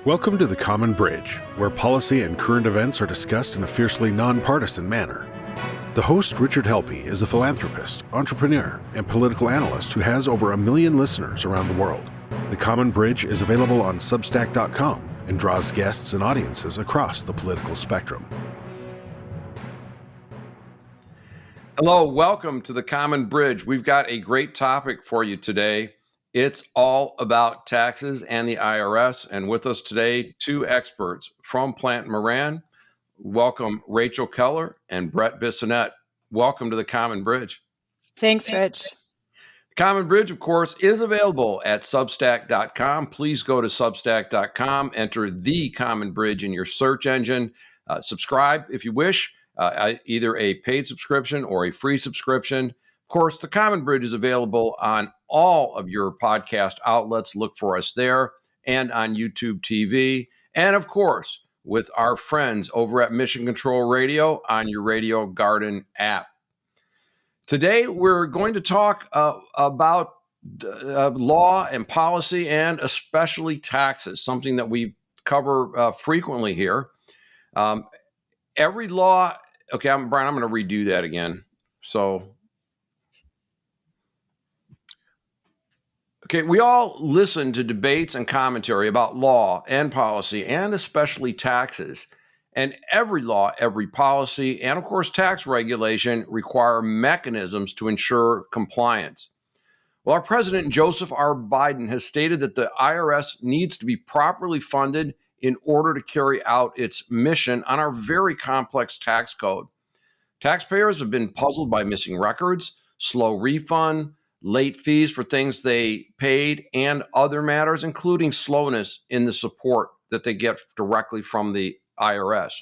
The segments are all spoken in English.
Welcome to the Common Bridge, where policy and current events are discussed in a fiercely nonpartisan manner. The host, Richard Helppie, is a philanthropist, entrepreneur, and political analyst who has over 1 million listeners around the world. The Common Bridge is available on Substack.com and draws guests and audiences across the political spectrum. Hello, welcome to the Common Bridge. We've got a great topic for you today. It's all about taxes and the IRS. And with us today, two experts from Plante Moran. Welcome, Rachel Keller and Brett Bissonnette. Welcome to the Common Bridge. Thanks, Rich. The Common Bridge, of course, is available at Substack.com. Please go to Substack.com, enter the Common Bridge in your search engine. Subscribe if you wish, either a paid subscription or a free subscription. Of course, the Common Bridge is available on all of your podcast outlets. Look for us there and on YouTube TV. And of course, with our friends over at Mission Control Radio on your Radio Garden app. Today, we're going to talk about law and policy and especially taxes, something that we cover frequently here. Every law, okay, Brian, I'm going to redo that again. Okay, we all listen to debates and commentary about law and policy and especially taxes. And every law, every policy, and of course tax regulation require mechanisms to ensure compliance. Well, our President Joseph R. Biden has stated that the IRS needs to be properly funded in order to carry out its mission on our very complex tax code. Taxpayers have been puzzled by missing records, slow refund, late fees for things they paid, and other matters, including slowness in the support that they get directly from the IRS.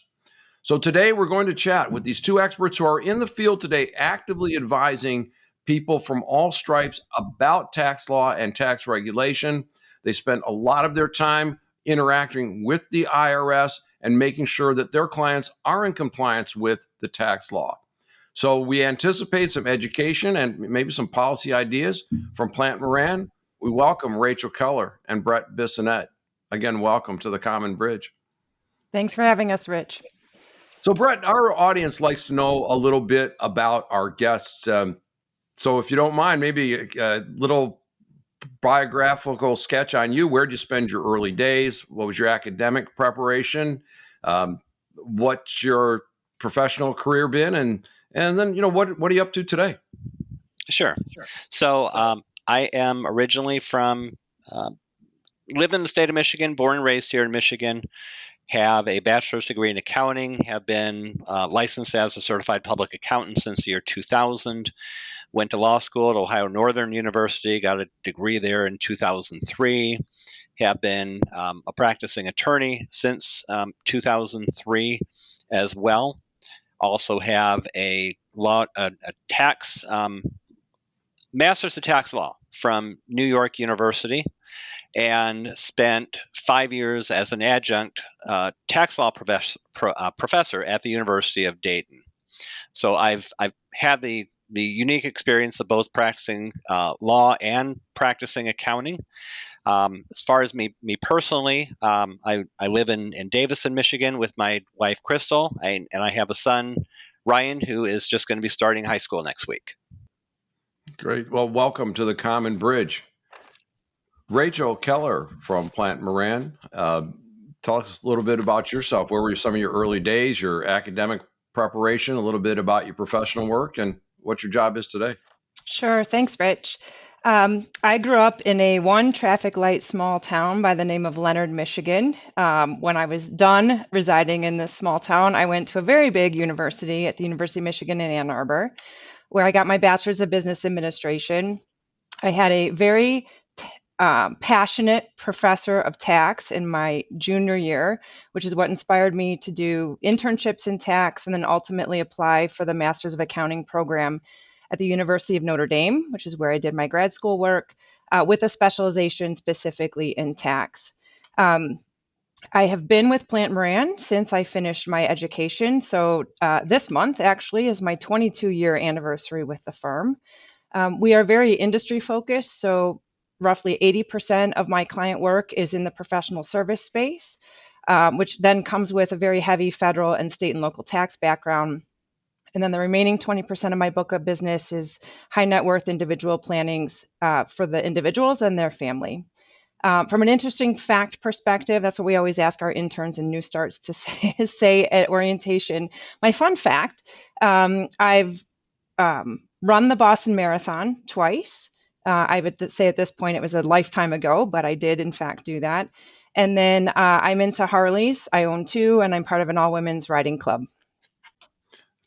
So today we're going to chat with these two experts who are in the field today actively advising people from all stripes about tax law and tax regulation. They spend a lot of their time interacting with the IRS and making sure that their clients are in compliance with the tax law. So we anticipate some education and maybe some policy ideas from Plante Moran. We welcome Rachel Keller and Brett Bissonnette. Again, welcome to the Common Bridge. Thanks for having us, Rich. So Brett, our audience likes to know a little bit about our guests. So if you don't mind, maybe a little biographical sketch on you. Where'd you spend your early days? What was your academic preparation? What's your professional career been? And then, what are you up to today? Sure. So I am originally live in the state of Michigan, born and raised here in Michigan, have a bachelor's degree in accounting, have been licensed as a certified public accountant since the year 2000, went to law school at Ohio Northern University, got a degree there in 2003, have been a practicing attorney since 2003 as well. Also have a tax master's of tax law from New York University, and spent 5 years as an adjunct tax law professor at the University of Dayton. So I've had the unique experience of both practicing law and practicing accounting. As far as me personally, I live in Davison, Michigan with my wife, Crystal, and I have a son, Ryan, who is just going to be starting high school next week. Great. Well, welcome to the Common Bridge. Rachel Keller from Plante Moran. Tell us a little bit about yourself. Where were some of your early days, your academic preparation, a little bit about your professional work, and what your job is today? Sure. Thanks, Rich. I grew up in a one traffic light small town by the name of Leonard, Michigan. When I was done residing in this small town, I went to a very big university at the University of Michigan in Ann Arbor, where I got my bachelor's of business administration. I had a very passionate professor of tax in my junior year, which is what inspired me to do internships in tax and then ultimately apply for the Master's of Accounting program at the University of Notre Dame, which is where I did my grad school work, with a specialization specifically in tax. I have been with Plante Moran since I finished my education. So this month actually is my 22-year anniversary with the firm. We are very industry focused. So roughly 80% of my client work is in the professional service space, which then comes with a very heavy federal and state and local tax background. And then the remaining 20% of my book of business is high net worth individual plannings for the individuals and their family. From an interesting fact perspective, that's what we always ask our interns and new starts to say at orientation. My fun fact, I've run the Boston Marathon twice. I would say at this point it was a lifetime ago, but I did in fact do that. And then I'm into Harleys. I own two, and I'm part of an all-women's riding club.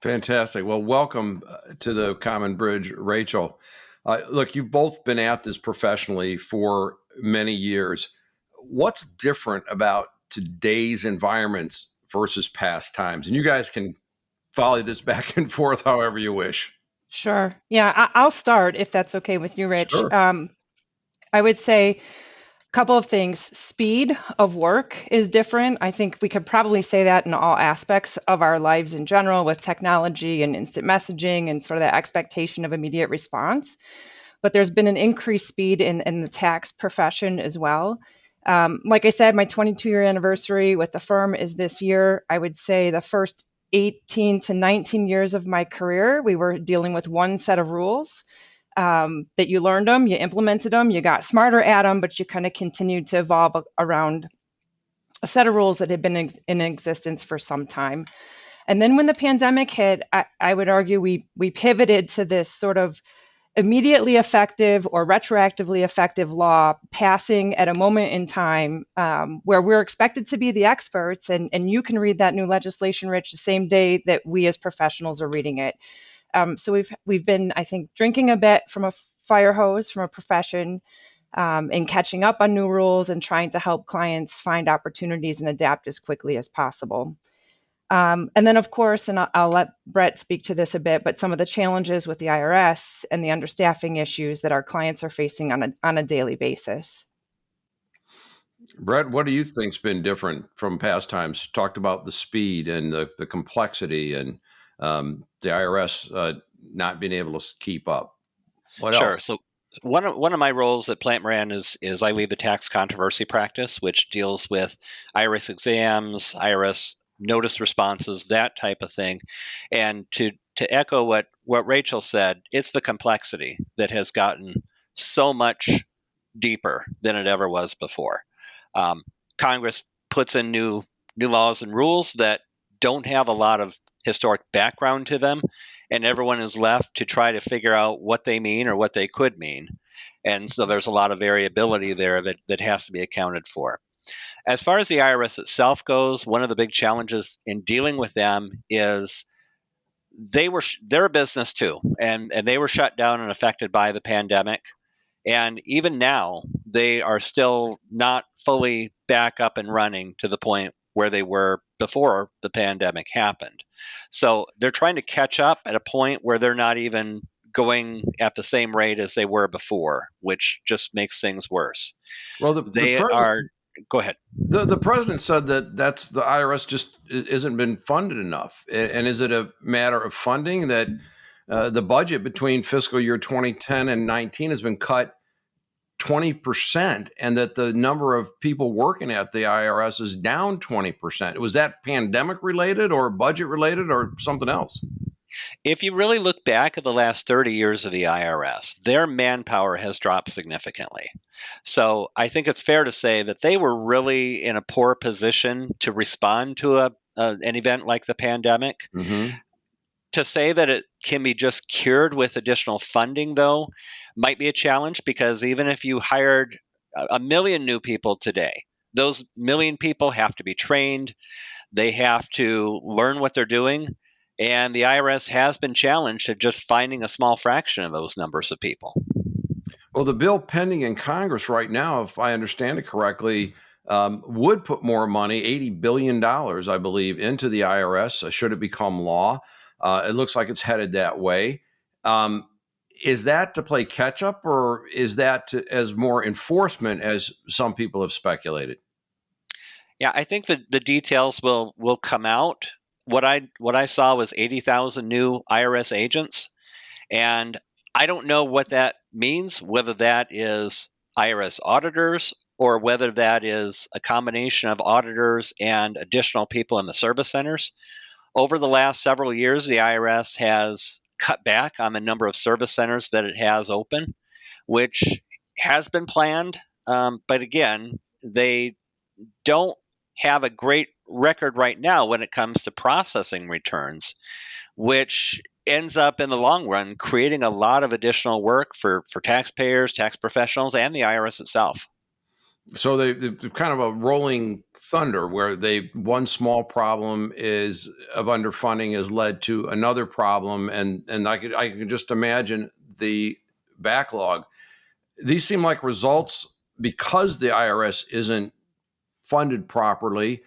Fantastic. Well, welcome to the Common Bridge, Rachel. Look, you've both been at this professionally for many years. What's different about today's environments versus past times? And you guys can volley this back and forth however you wish. Sure. Yeah, I'll start if that's okay with you, Rich. Sure. I would say couple of things. Speed of work is different. I think we could probably say that in all aspects of our lives in general with technology and instant messaging and sort of that expectation of immediate response. But there's been an increased speed in the tax profession as well. Like I said, my 22-year anniversary with the firm is this year. I would say the first 18 to 19 years of my career, we were dealing with one set of rules. That you learned them, you implemented them, you got smarter at them, but you kind of continued to evolve around a set of rules that had been in existence for some time. And then when the pandemic hit, I would argue we pivoted to this sort of immediately effective or retroactively effective law passing at a moment in time where we're expected to be the experts, and you can read that new legislation, Rich, the same day that we as professionals are reading it. So we've been, I think, drinking a bit from a fire hose, from a profession, and catching up on new rules and trying to help clients find opportunities and adapt as quickly as possible. And then, of course, and I'll let Brett speak to this a bit, but some of the challenges with the IRS and the understaffing issues that our clients are facing on a daily basis. Brett, what do you think's been different from past times? Talked about the speed and the complexity and the IRS not being able to keep up. What else? So one of my roles at Plant Moran is I lead the tax controversy practice, which deals with IRS exams, IRS notice responses, that type of thing. And to echo what Rachel said, it's the complexity that has gotten so much deeper than it ever was before. Congress puts in new laws and rules that don't have a lot of historic background to them, and everyone is left to try to figure out what they mean or what they could mean. And so there's a lot of variability there that has to be accounted for. As far as the IRS itself goes, one of the big challenges in dealing with them is they're a business too, and they were shut down and affected by the pandemic. And even now, they are still not fully back up and running to the point where they were before the pandemic happened. So they're trying to catch up at a point where they're not even going at the same rate as they were before, which just makes things worse. Well, Go ahead. The president said that that's the IRS just isn't been funded enough. And is it a matter of funding that the budget between fiscal year 2010 and 19 has been cut 20%, and that the number of people working at the IRS is down 20%? Was that pandemic related or budget related or something else? If you really look back at the last 30 years of the IRS, their manpower has dropped significantly. So I think it's fair to say that they were really in a poor position to respond to an event like the pandemic. Mm-hmm. To say that it can be just cured with additional funding, though, might be a challenge, because even if you hired 1 million new people today, those 1 million people have to be trained. They have to learn what they're doing. And the IRS has been challenged at just finding a small fraction of those numbers of people. Well, the bill pending in Congress right now, if I understand it correctly, would put more money, $80 billion, I believe, into the IRS should it become law. It looks like it's headed that way. Is that to play catch up, or is that as more enforcement, as some people have speculated? Yeah, I think that the details will come out. What I saw was 80,000 new IRS agents, and I don't know what that means, whether that is IRS auditors or whether that is a combination of auditors and additional people in the service centers. Over the last several years, the IRS has cut back on the number of service centers that it has open, which has been planned. But again, they don't have a great record right now when it comes to processing returns, which ends up in the long run creating a lot of additional work for taxpayers, tax professionals, and the IRS itself. So they're kind of a rolling thunder where one small problem of underfunding has led to another problem, and I can just imagine the backlog. These seem like results because the IRS isn't funded properly.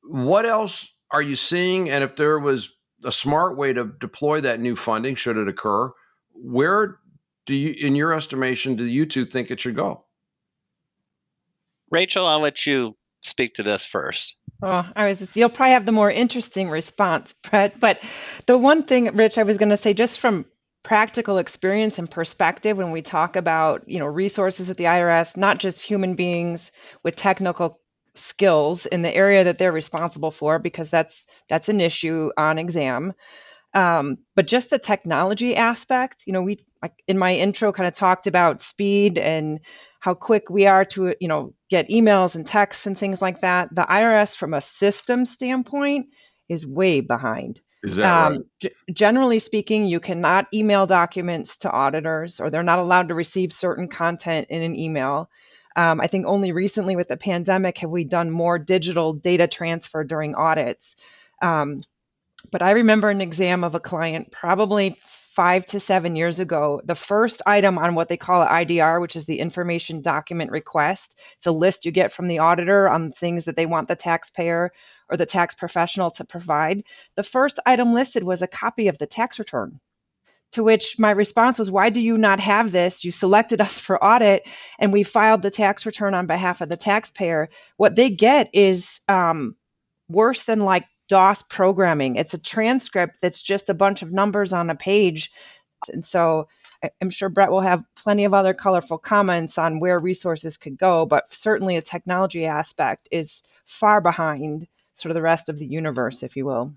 What else are you seeing? And if there was a smart way to deploy that new funding, should it occur, where do you, in your estimation, do you two think it should go? Rachel, I'll let you speak to this first. Oh, you'll probably have the more interesting response, Brett. But the one thing, Rich, I was going to say, just from practical experience and perspective, when we talk about, resources at the IRS, not just human beings with technical skills in the area that they're responsible for, because that's an issue on exam. But just the technology aspect, in my intro kind of talked about speed and how quick we are to, get emails and texts and things like that. The IRS, from a system standpoint, is way behind. Is that right? Generally speaking, you cannot email documents to auditors, or they're not allowed to receive certain content in an email. I think only recently with the pandemic have we done more digital data transfer during audits. But I remember an exam of a client probably 5 to 7 years ago. The first item on what they call an IDR, which is the information document request, it's a list you get from the auditor on things that they want the taxpayer or the tax professional to provide. The first item listed was a copy of the tax return. To which my response was, why do you not have this? You selected us for audit and we filed the tax return on behalf of the taxpayer. What they get is worse than like DOS programming. It's a transcript that's just a bunch of numbers on a page. And so I'm sure Brett will have plenty of other colorful comments on where resources could go, but certainly a technology aspect is far behind sort of the rest of the universe, if you will.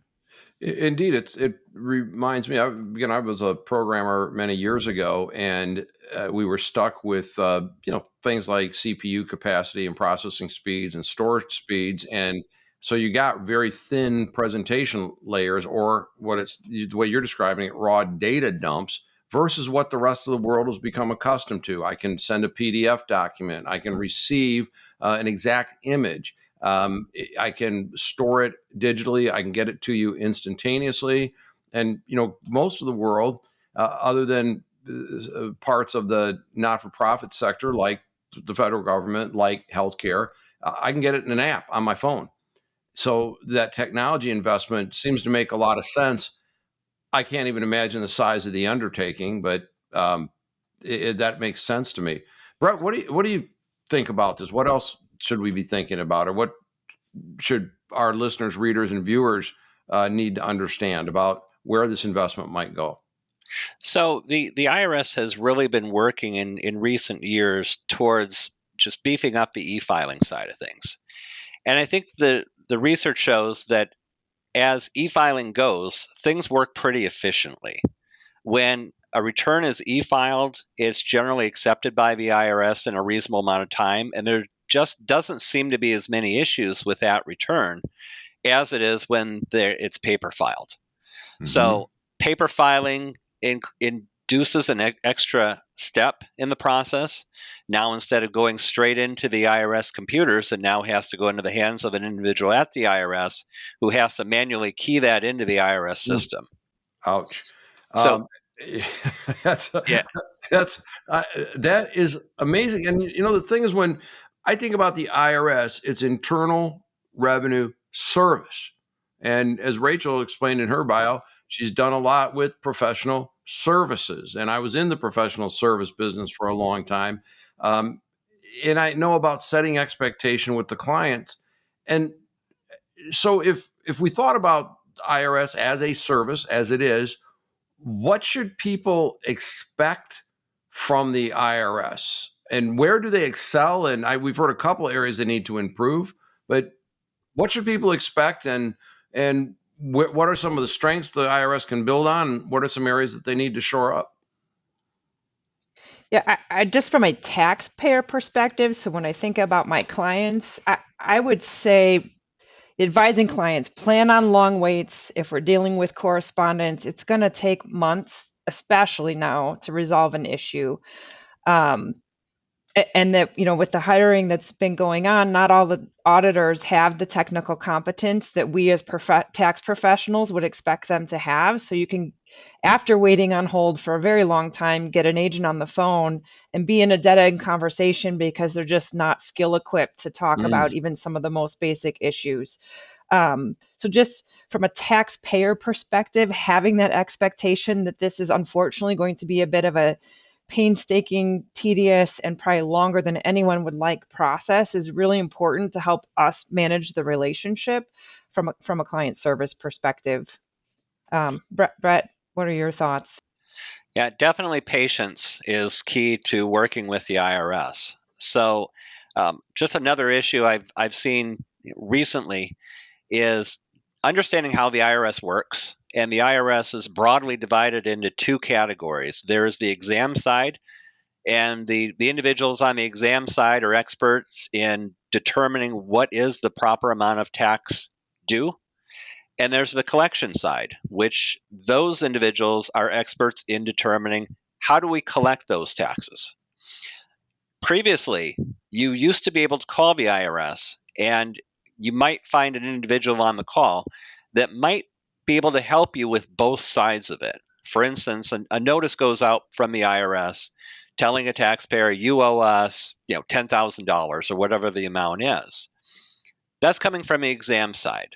Indeed, it reminds me. I was a programmer many years ago, and we were stuck with things like CPU capacity and processing speeds and storage speeds, and so you got very thin presentation layers, or the way you're describing it, raw data dumps, versus what the rest of the world has become accustomed to. I can send a PDF document. I can receive an exact image. I can store it digitally. I can get it to you instantaneously. And, most of the world, other than parts of the not-for-profit sector, like the federal government, like healthcare, I can get it in an app on my phone. So that technology investment seems to make a lot of sense. I can't even imagine the size of the undertaking, but that makes sense to me. Brett, what do you think about this? What else should we be thinking about, or what should our listeners, readers, and viewers need to understand about where this investment might go? So the IRS has really been working in recent years towards just beefing up the e-filing side of things. And I think the research shows that as e-filing goes, things work pretty efficiently. When a return is e-filed, it's generally accepted by the IRS in a reasonable amount of time, and there just doesn't seem to be as many issues with that return as it is when it's paper filed. Mm-hmm. So paper filing induces an extra step in the process. Now, instead of going straight into the IRS computers, it now has to go into the hands of an individual at the IRS who has to manually key that into the IRS system. Ouch. So that is amazing. And the thing is, when I think about the IRS, it's Internal Revenue Service. And as Rachel explained in her bio, she's done a lot with professional services. And I was in the professional service business for a long time. And I know about setting expectation with the clients. And so if we thought about IRS as a service, as it is, what should people expect from the IRS? and where do they excel? And we've heard a couple areas they need to improve, but what should people expect? And what are some of the strengths the IRS can build on? What are some areas that they need to shore up? Yeah, I just from a taxpayer perspective, so when I think about my clients, I would say advising clients plan on long waits. If we're dealing with correspondence, it's going to take months, especially now, to resolve an issue. Um, and that, with the hiring that's been going on, not all the auditors have the technical competence that we as tax professionals would expect them to have. So you can, after waiting on hold for a very long time, get an agent on the phone and be in a dead end conversation because they're just not skill equipped to talk about even some of the most basic issues. So just from a taxpayer perspective, having that expectation that this is unfortunately going to be a bit of a painstaking, tedious, and probably longer than anyone would like process is really important to help us manage the relationship from a client service perspective. Brett, what are your thoughts? Yeah, definitely patience is key to working with the IRS. So, just another issue I've seen recently is understanding how the IRS works. And the IRS is broadly divided into two categories. There's the exam side, and the individuals on the exam side are experts in determining what is the proper amount of tax due. And there's the collection side, which those individuals are experts in determining how do we collect those taxes. Previously, you used to be able to call the IRS, and you might find an individual on the call that might be able to help you with both sides of it. For instance, a notice goes out from the IRS telling a taxpayer, you owe us, $10,000 or whatever the amount is. That's coming from the exam side.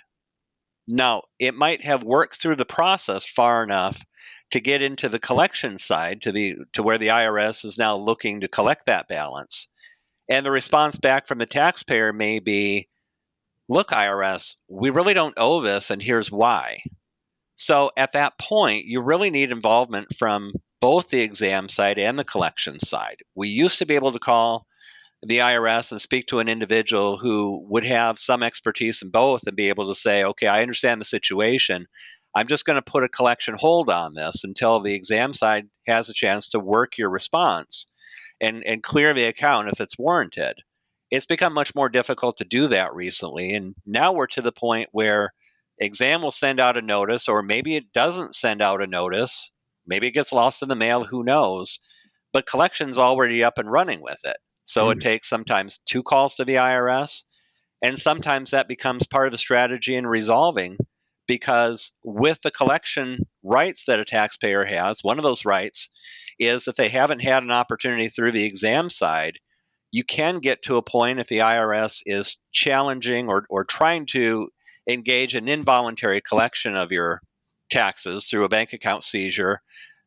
Now, it might have worked through the process far enough to get into the collection side to where the IRS is now looking to collect that balance. And the response back from the taxpayer may be, look, IRS, we really don't owe this, and here's why. So at that point, you really need involvement from both the exam side and the collection side. We used to be able to call the IRS and speak to an individual who would have some expertise in both and be able to say, okay, I understand the situation. I'm just going to put a collection hold on this until the exam side has a chance to work your response and clear the account if it's warranted. It's become much more difficult to do that recently. And now we're to the point where exam will send out a notice, or maybe it doesn't send out a notice. Maybe it gets lost in the mail, who knows? But collection's already up and running with it. So it takes sometimes 2 calls to the IRS, and sometimes that becomes part of the strategy in resolving, because with the collection rights that a taxpayer has, one of those rights is if they haven't had an opportunity through the exam side, you can get to a point if the IRS is challenging or trying to engage in involuntary collection of your taxes through a bank account seizure.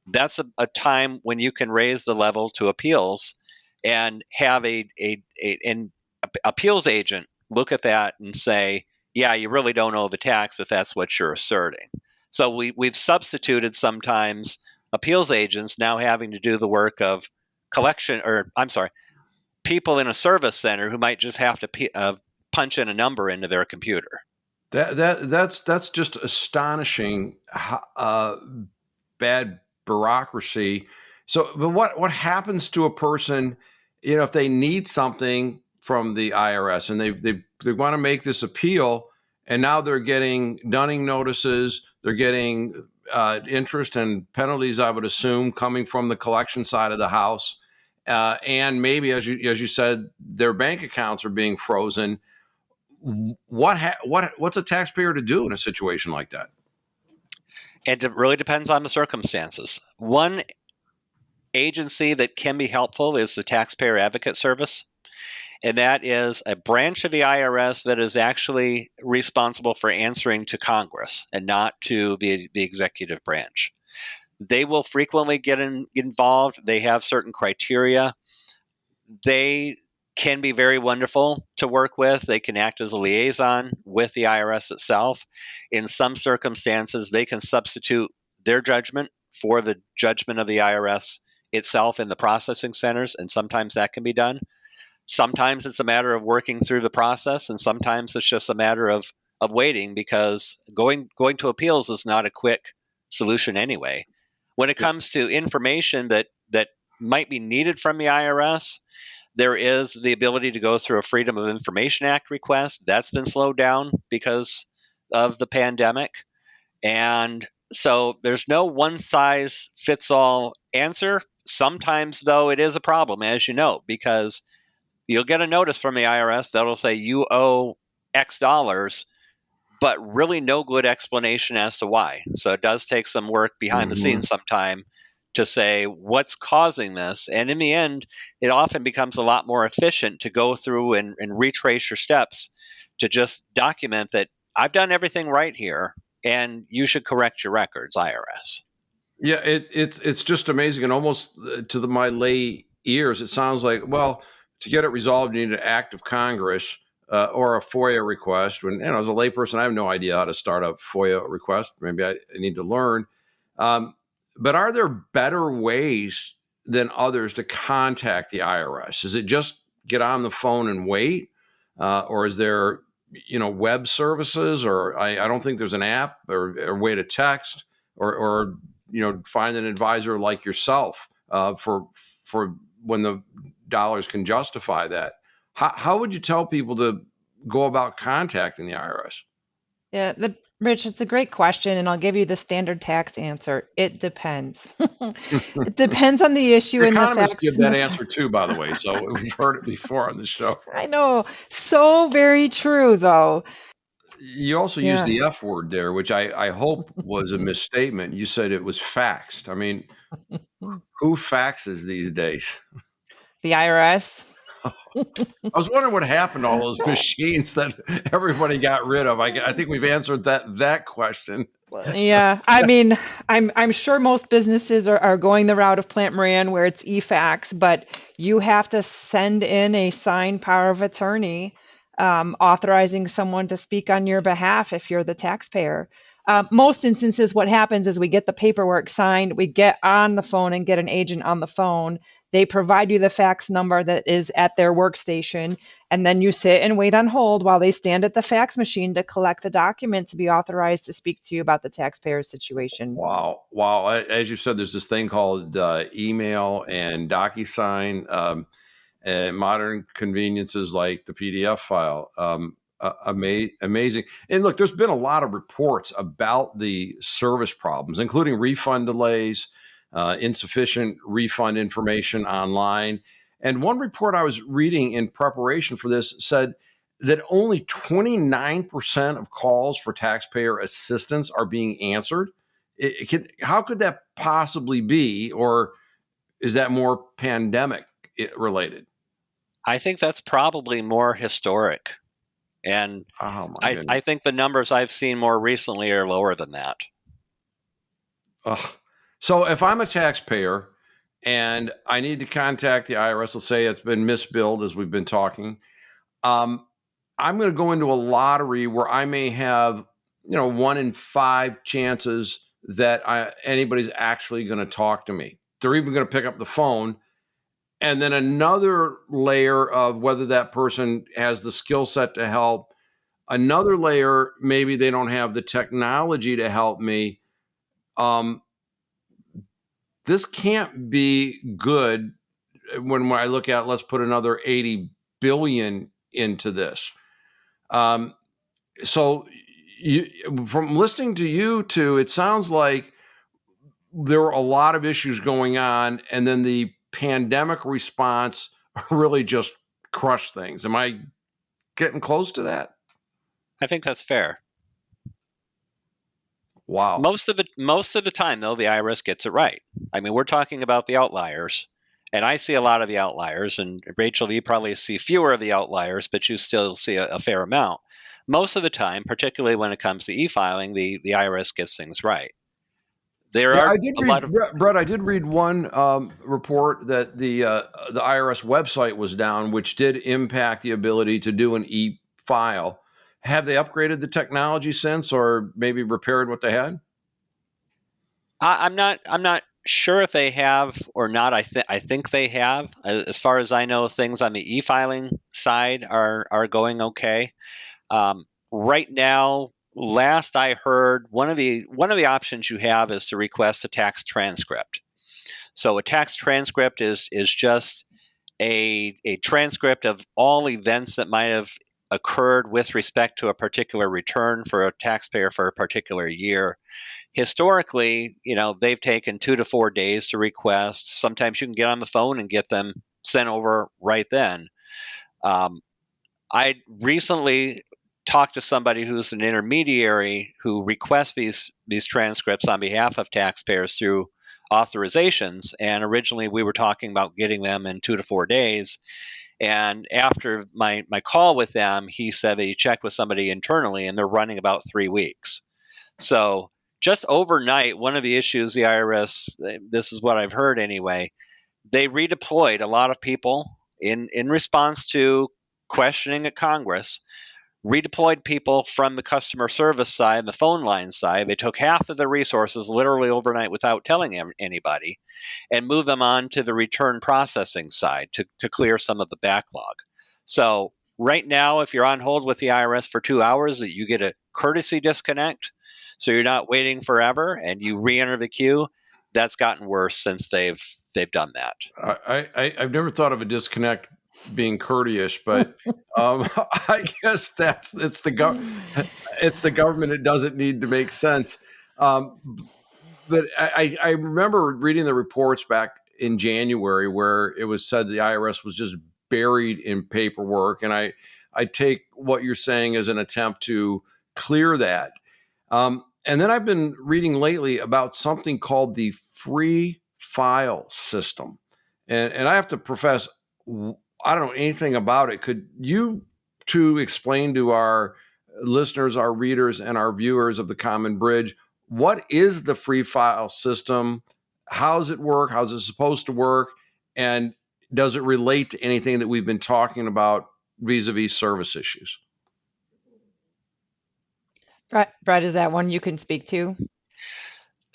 That's a time when you can raise the level to appeals and have an appeals agent look at that and say, yeah, you really don't owe the tax if that's what you're asserting. So we've substituted sometimes appeals agents now having to do the work of people in a service center who might just have to punch in a number into their computer. That's just astonishing. Bad bureaucracy. So, but what happens to a person, if they need something from the IRS and they want to make this appeal, and now they're getting dunning notices, they're getting interest and penalties, I would assume, coming from the collection side of the house, and maybe, as you said, their bank accounts are being frozen. What's a taxpayer to do in a situation like that? And it really depends on the circumstances. One agency that can be helpful is the Taxpayer Advocate Service, and that is a branch of the IRS that is actually responsible for answering to Congress and not to the executive branch. They will frequently get involved. They have certain criteria. They can be very wonderful to work with. They can act as a liaison with the IRS itself. In some circumstances, they can substitute their judgment for the judgment of the IRS itself in the processing centers, and sometimes that can be done. Sometimes it's a matter of working through the process, and sometimes it's just a matter of waiting, because going to appeals is not a quick solution anyway. When it comes to information that might be needed from the IRS, there is the ability to go through a Freedom of Information Act request. That's been slowed down because of the pandemic. And so there's no one size fits all answer. Sometimes, though, it is a problem, as you know, because you'll get a notice from the IRS that'll say you owe X dollars, but really no good explanation as to why. So it does take some work behind the scenes sometime to say what's causing this. And in the end, it often becomes a lot more efficient to go through and retrace your steps to just document that I've done everything right here, and you should correct your records, IRS. Yeah, it's just amazing, and almost to my lay ears, it sounds like, well, to get it resolved, you need an act of Congress or a FOIA request. When, as a layperson, I have no idea how to start a FOIA request. Maybe I need to learn. But are there better ways than others to contact the IRS? Is it just get on the phone and wait, or is there web services, or I don't think there's an app or a way to text or find an advisor like yourself for when the dollars can justify that. How would you tell people to go about contacting the IRS? Yeah, Rich, it's a great question, and I'll give you the standard tax answer. It depends. It depends on the issue and the Economists facts. give that answer too, by the way, so we've heard it before on the show. I know. So very true, though. You also used Yeah. the F word there, which I hope was a misstatement. You said it was faxed. I mean, who faxes these days? The IRS. I was wondering what happened to all those machines that everybody got rid of. I think we've answered that question. Yeah, I mean, I'm sure most businesses are going the route of Plant Moran where it's e-fax, but you have to send in a signed power of attorney authorizing someone to speak on your behalf if you're the taxpayer. Most instances, what happens is we get the paperwork signed, we get on the phone and get an agent on the phone. They provide you the fax number that is at their workstation, and then you sit and wait on hold while they stand at the fax machine to collect the document to be authorized to speak to you about the taxpayer situation. Wow. As you said, there's this thing called email and DocuSign, and modern conveniences like the PDF file. Amazing. And look, there's been a lot of reports about the service problems, including refund delays, insufficient refund information online. And one report I was reading in preparation for this said that only 29% of calls for taxpayer assistance are being answered. How could that possibly be? Or is that more pandemic related? I think that's probably more historic. And Oh, I think the numbers I've seen more recently are lower than that. So if I'm a taxpayer and I need to contact the IRS, let's say it's been misbilled, as we've been talking, I'm going to go into a lottery where I may have, 1 in 5 chances that anybody's actually going to talk to me. They're even going to pick up the phone. And then another layer of whether that person has the skill set to help. Another layer, maybe they don't have the technology to help me. This can't be good when I look at, let's put another 80 billion into this. So from listening to you two, it sounds like there were a lot of issues going on, and then the pandemic response really just crushed things. Am I getting close to that? I think that's fair. Wow. Most of the time, though, the IRS gets it right. I mean, we're talking about the outliers, and I see a lot of the outliers. And Rachel, you probably see fewer of the outliers, but you still see a fair amount. Most of the time, particularly when it comes to e-filing, the IRS gets things right. I did read one report that the IRS website was down, which did impact the ability to do an e-file. Have they upgraded the technology since, or maybe repaired what they had? I'm not sure if they have or not. I think they have. As far as I know, things on the e-filing side are going okay. Right now, last I heard, one of the options you have is to request a tax transcript. So a tax transcript is just a transcript of all events that might have occurred with respect to a particular return for a taxpayer for a particular year. Historically, they've taken 2 to 4 days to request. Sometimes you can get on the phone and get them sent over right then. I recently talked to somebody who's an intermediary who requests these transcripts on behalf of taxpayers through authorizations. And originally we were talking about getting them in 2 to 4 days. And after my call with them, he said that he checked with somebody internally and they're running about 3 weeks. So just overnight, one of the issues the IRS, this is what I've heard anyway, they redeployed a lot of people in response to questioning at Congress, redeployed people from the customer service side, the phone line side. They took half of the resources literally overnight without telling anybody and moved them on to the return processing side to clear some of the backlog. So right now, if you're on hold with the IRS for 2 hours, you get a courtesy disconnect. So you're not waiting forever and you re-enter the queue. That's gotten worse since they've done that. I've never thought of a disconnect being courteous, but I guess it's the government. It doesn't need to make sense. But I remember reading the reports back in January where it was said the IRS was just buried in paperwork, and I take what you're saying as an attempt to clear that. And then I've been reading lately about something called the free file system, and I have to profess, I don't know anything about it. Could you two explain to our listeners, our readers, and our viewers of the Common Bridge, what is the free file system? How does it work? How's it supposed to work? And does it relate to anything that we've been talking about vis-a-vis service issues? Brett, is that one you can speak to?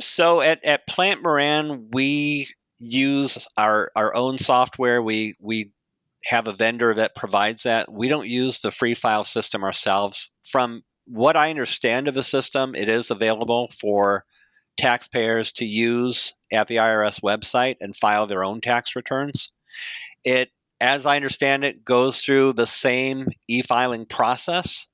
So at Plant Moran, we use our own software. We have a vendor that provides that. We don't use the free file system ourselves. From what I understand of the system, it is available for taxpayers to use at the IRS website and file their own tax returns. It, as I understand it, goes through the same e-filing process.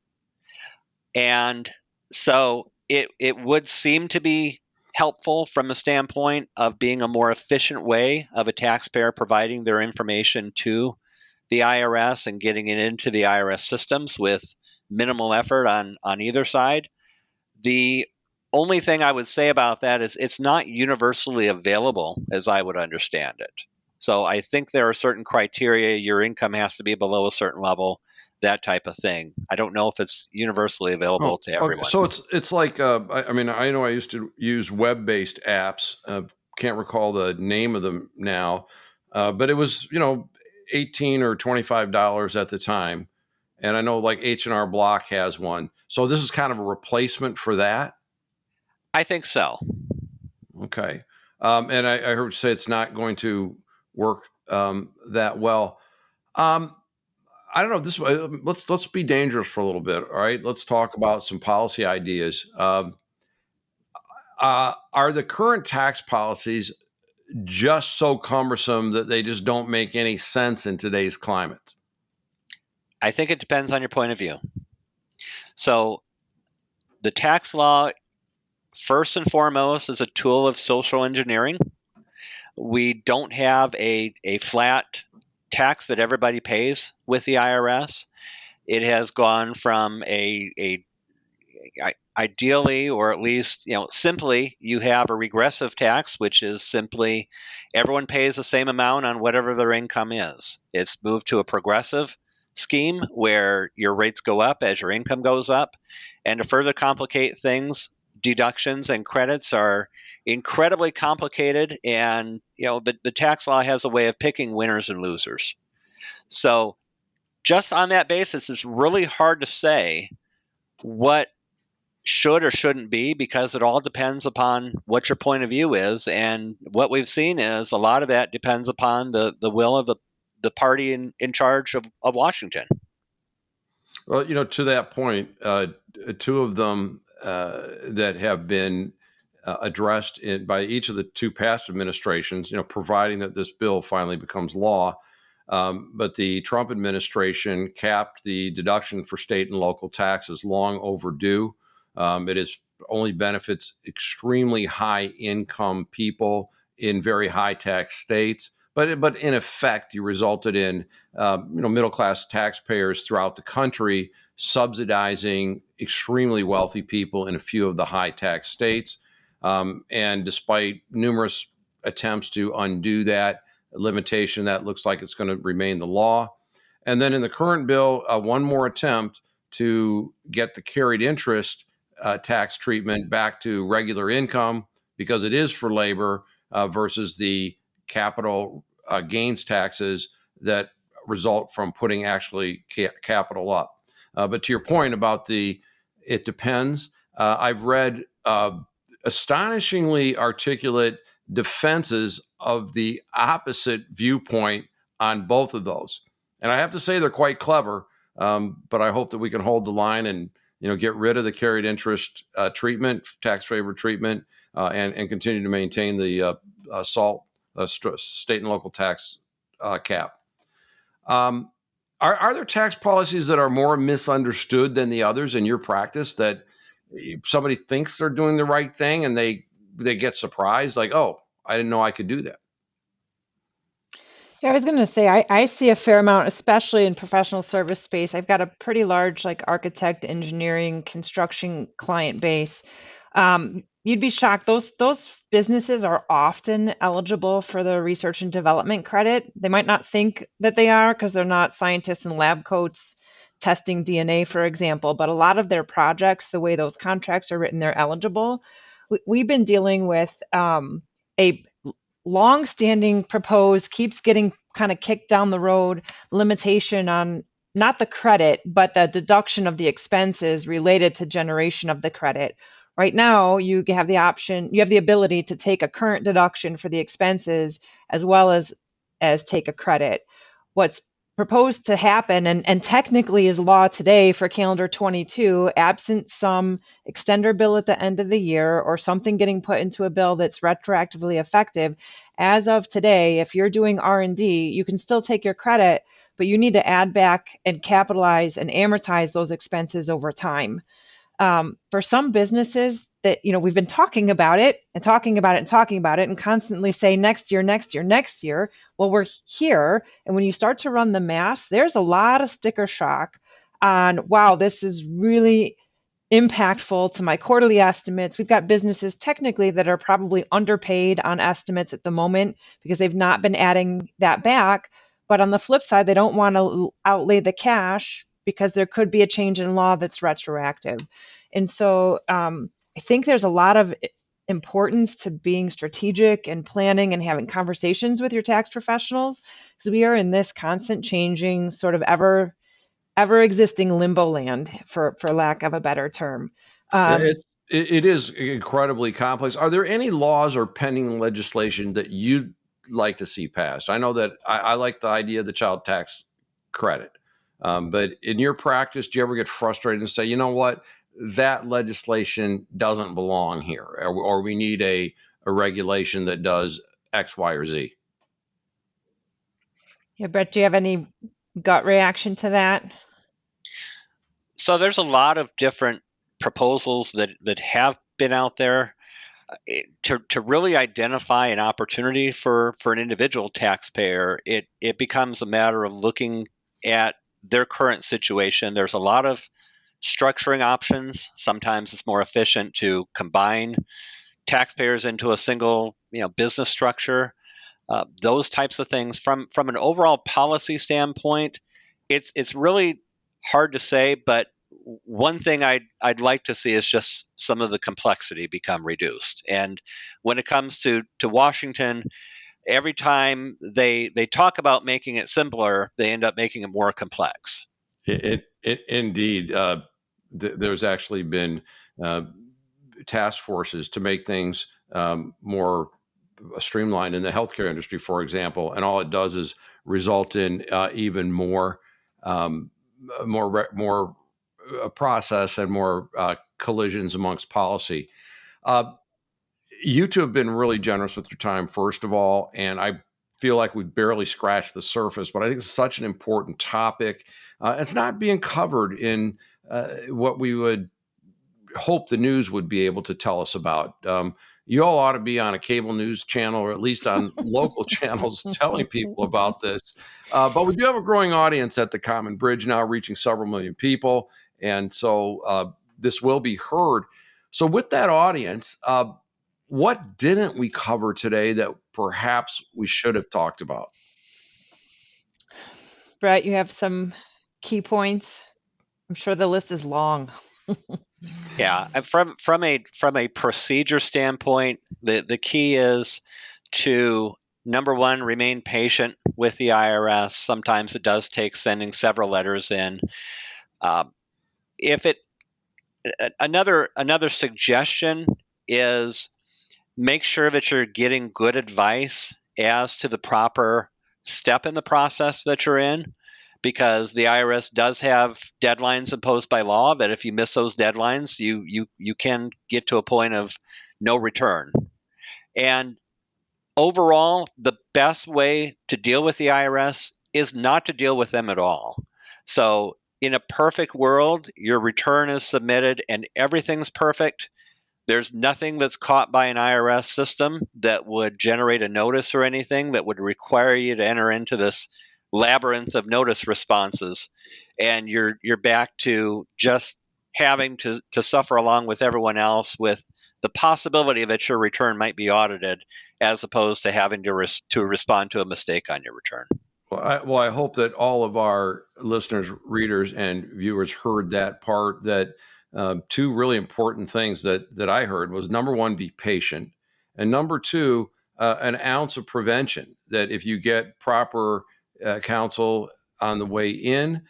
And so it would seem to be helpful from the standpoint of being a more efficient way of a taxpayer providing their information to the IRS and getting it into the IRS systems with minimal effort on either side. The only thing I would say about that is it's not universally available as I would understand it. So I think there are certain criteria. Your income has to be below a certain level, that type of thing. I don't know if it's universally available to everyone. So it's like, I mean, I know I used to use web-based apps. Can't recall the name of them now, but it was, $18 or $25 at the time. And I know like H&R Block has one. So this is kind of a replacement for that? I think so. Okay. And I heard you say it's not going to work that well. I don't know. This let's be dangerous for a little bit. All right. Let's talk about some policy ideas. Are the current tax policies just so cumbersome that they just don't make any sense in today's climate? I think it depends on your point of view. So the tax law, first and foremost, is a tool of social engineering. We don't have a flat tax that everybody pays with the IRS. It has gone from ideally, or at least, simply, you have a regressive tax, which is simply everyone pays the same amount on whatever their income is. It's moved to a progressive scheme where your rates go up as your income goes up. And to further complicate things, deductions and credits are incredibly complicated, and but the tax law has a way of picking winners and losers. So just on that basis, it's really hard to say what should or shouldn't be, because it all depends upon what your point of view is. And what we've seen is a lot of that depends upon the will of the party in charge of Washington. Well, to that point, two of them that have been addressed by each of the two past administrations, providing that this bill finally becomes law. But the Trump administration capped the deduction for state and local taxes, long overdue. It is only benefits extremely high income people in very high tax states. But in effect, you resulted in middle class taxpayers throughout the country subsidizing extremely wealthy people in a few of the high tax states. And despite numerous attempts to undo that limitation, that looks like it's going to remain the law. And then in the current bill, one more attempt to get the carried interest tax treatment back to regular income, because it is for labor versus the capital gains taxes that result from putting actually capital up. But to your point about it depends. I've read astonishingly articulate defenses of the opposite viewpoint on both of those. And I have to say they're quite clever, but I hope that we can hold the line and get rid of the carried interest treatment, tax favored treatment, and continue to maintain the SALT, state and local tax cap. Are there tax policies that are more misunderstood than the others in your practice, that somebody thinks they're doing the right thing and they get surprised, like, oh, I didn't know I could do that? Yeah, I was going to say, I see a fair amount, especially in professional service space. I've got a pretty large, like, architect, engineering, construction client base. You'd be shocked. Those businesses are often eligible for the research and development credit. They might not think that they are because they're not scientists in lab coats testing DNA, for example, but a lot of their projects, the way those contracts are written, they're eligible. We've been dealing with a long-standing proposed, keeps getting kind of kicked down the road limitation on not the credit, but the deduction of the expenses related to generation of the credit. Right now, you have the option, you have the ability to take a current deduction for the expenses as well as take a credit. What's proposed to happen, and technically is law today for calendar 22, absent some extender bill at the end of the year or something getting put into a bill that's retroactively effective, as of today, if you're doing R&D, you can still take your credit, but you need to add back and capitalize and amortize those expenses over time. For some businesses that, we've been talking about it and talking about it and talking about it and constantly say next year, next year, next year. Well, we're here. And when you start to run the math, there's a lot of sticker shock on, wow, this is really impactful to my quarterly estimates. We've got businesses technically that are probably underpaid on estimates at the moment because they've not been adding that back. But on the flip side, they don't want to outlay the cash because there could be a change in law that's retroactive. And so I think there's a lot of importance to being strategic and planning and having conversations with your tax professionals, because we are in this constant changing, sort of ever existing limbo land, for lack of a better term. It is incredibly complex. Are there any laws or pending legislation that you'd like to see passed? I know that I like the idea of the child tax credit. But in your practice, do you ever get frustrated and say, you know what, that legislation doesn't belong here, or we need a regulation that does X, Y, or Z? Yeah, Brett, do you have any gut reaction to that? So there's a lot of different proposals that have been out there. To really identify an opportunity for an individual taxpayer, it becomes a matter of looking at their current situation. There's a lot of structuring options. Sometimes it's more efficient to combine taxpayers into a single, business structure. Those types of things. From an overall policy standpoint, it's really hard to say. But one thing I'd like to see is just some of the complexity become reduced. And when it comes to Washington, every time they talk about making it simpler, they end up making it more complex. Indeed. there's actually been task forces to make things more streamlined in the healthcare industry, for example, and all it does is result in even more process and more collisions amongst policy. You two have been really generous with your time, first of all, and I feel like we've barely scratched the surface, but I think it's such an important topic. It's not being covered in what we would hope the news would be able to tell us about. You all ought to be on a cable news channel or at least on local channels telling people about this. But we do have a growing audience at the Common Bridge now, reaching several million people. And so this will be heard. So with that audience, what didn't we cover today that perhaps we should have talked about? Brett, you have some key points. I'm sure the list is long. Yeah, and from a procedure standpoint, the key is to, number one, remain patient with the IRS. Sometimes it does take sending several letters in. Another suggestion is make sure that you're getting good advice as to the proper step in the process that you're in, because the IRS does have deadlines imposed by law that if you miss those deadlines, you can get to a point of no return. And overall, the best way to deal with the IRS is not to deal with them at all. So in a perfect world, your return is submitted and everything's perfect. There's nothing that's caught by an IRS system that would generate a notice or anything that would require you to enter into this labyrinth of notice responses. And you're back to just having to suffer along with everyone else with the possibility that your return might be audited, as opposed to having to respond to a mistake on your return. Well, I hope that all of our listeners, readers, and viewers heard that part. That two really important things that I heard was, number one, be patient, and number two, an ounce of prevention. That if you get proper counsel on the way in,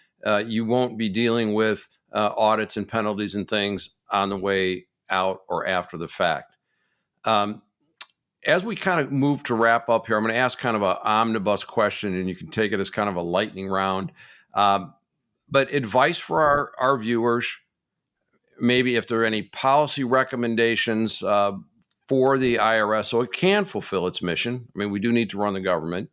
you won't be dealing with audits and penalties and things on the way out or after the fact. As we kind of move to wrap up here, I'm going to ask kind of an omnibus question, and you can take it as kind of a lightning round. But advice for our viewers, maybe if there are any policy recommendations for the IRS so it can fulfill its mission. I mean, we do need to run the government.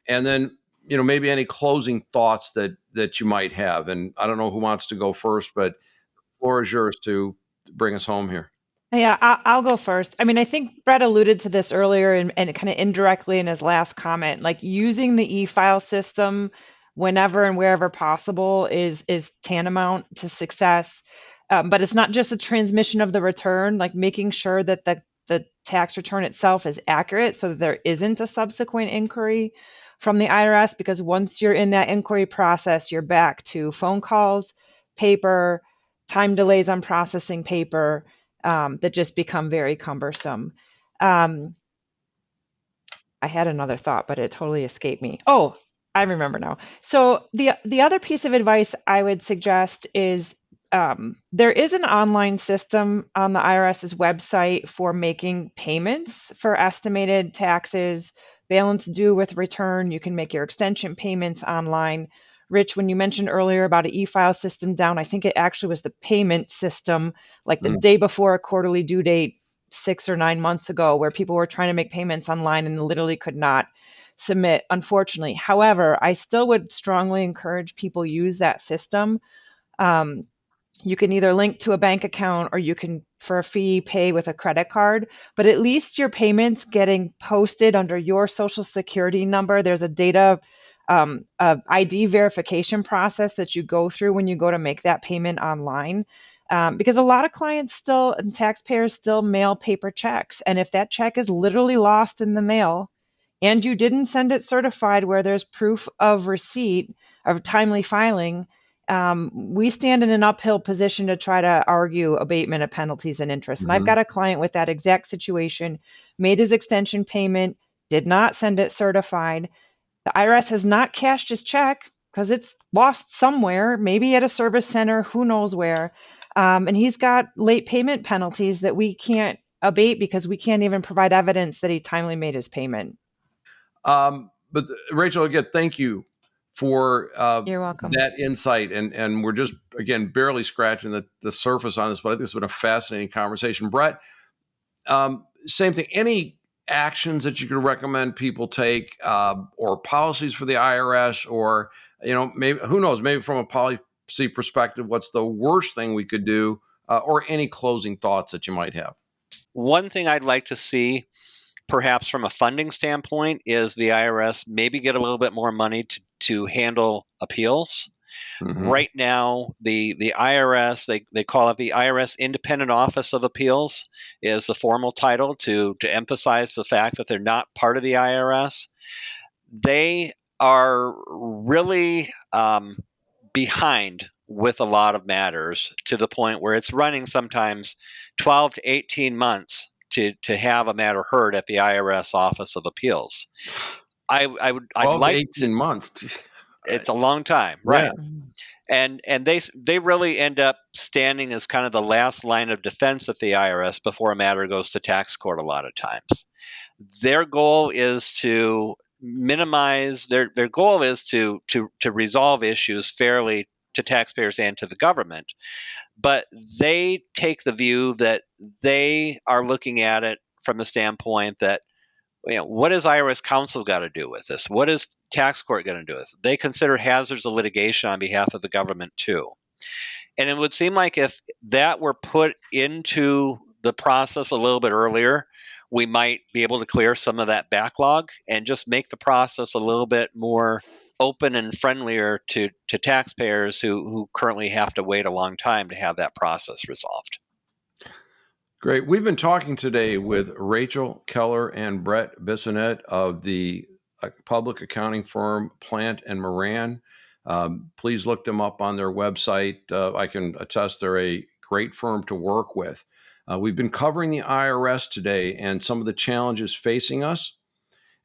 And then, maybe any closing thoughts that you might have. And I don't know who wants to go first, but the floor is yours to bring us home here. Yeah, I'll go first. I mean, I think Brett alluded to this earlier and kind of indirectly in his last comment, like using the e-file system whenever and wherever possible is tantamount to success. But it's not just the transmission of the return, like making sure that the tax return itself is accurate so that there isn't a subsequent inquiry from the IRS, because once you're in that inquiry process, you're back to phone calls, paper, time delays on processing paper, that just become very cumbersome. I had another thought, but it totally escaped me. Oh, I remember now. So the other piece of advice I would suggest is there is an online system on the IRS's website for making payments for estimated taxes, balance due with return. You can make your extension payments online. Rich, when you mentioned earlier about an e-file system down, I think it actually was the payment system, like the day before a quarterly due date 6 or 9 months ago, where people were trying to make payments online and literally could not submit, unfortunately. However, I still would strongly encourage people use that system. You can either link to a bank account or you can, for a fee, pay with a credit card, but at least your payments getting posted under your social security number. There's a data ID verification process that you go through when you go to make that payment online. Because a lot of clients still and taxpayers still mail paper checks. And if that check is literally lost in the mail and you didn't send it certified where there's proof of receipt of timely filing, we stand in an uphill position to try to argue abatement of penalties and interest. And I've got a client with that exact situation, made his extension payment, did not send it certified. The IRS has not cashed his check because it's lost somewhere, maybe at a service center, who knows where. And he's got late payment penalties that we can't abate because we can't even provide evidence that he timely made his payment. But Rachel, again, thank you for You're welcome. that insight. And we're just, again, barely scratching the surface on this, but I think it's been a fascinating conversation. Brett, same thing. Any actions that you could recommend people take, or policies for the IRS, or, maybe, who knows, maybe from a policy perspective, what's the worst thing we could do, or any closing thoughts that you might have? One thing I'd like to see, perhaps from a funding standpoint, is the IRS maybe get a little bit more money to handle appeals. Mm-hmm. Right now, the IRS, they call it the IRS Independent Office of Appeals, is the formal title to emphasize the fact that they're not part of the IRS. They are really behind with a lot of matters, to the point where it's running sometimes 12 to 18 months to have a matter heard at the IRS Office of Appeals. I'd like 18 months. It's a long time, right? Yeah. And they really end up standing as kind of the last line of defense at the IRS before a matter goes to tax court a lot of times. Their goal is to minimize, their goal is to resolve issues fairly to taxpayers and to the government. But they take the view that they are looking at it from the standpoint that, what does IRS counsel got to do with this? What is tax court going to do with this? They consider hazards of litigation on behalf of the government too. And it would seem like if that were put into the process a little bit earlier, we might be able to clear some of that backlog and just make the process a little bit more open and friendlier to taxpayers who currently have to wait a long time to have that process resolved. Great. We've been talking today with Rachel Keller and Brett Bissonnette of the public accounting firm Plant and Moran. Please look them up on their website. I can attest they're a great firm to work with. We've been covering the IRS today and some of the challenges facing us.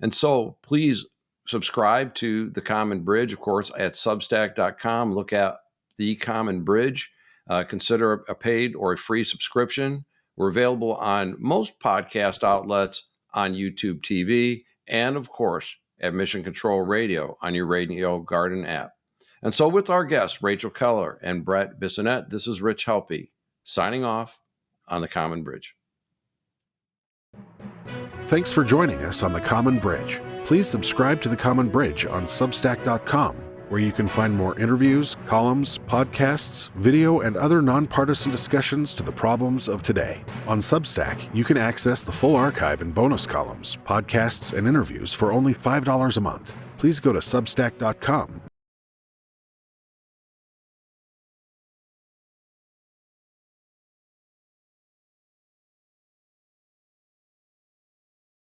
And so please subscribe to The Common Bridge, of course, at substack.com. Look at The Common Bridge. Consider a paid or a free subscription. We're available on most podcast outlets, on YouTube TV, and of course, at Mission Control Radio on your Radio Garden app. And so with our guests, Rachel Keller and Brett Bissonnette, this is Rich Helppie signing off on The Common Bridge. Thanks for joining us on The Common Bridge. Please subscribe to The Common Bridge on substack.com, where you can find more interviews, columns, podcasts, video, and other nonpartisan discussions to the problems of today. On Substack, you can access the full archive and bonus columns, podcasts, and interviews for only $5 a month. Please go to substack.com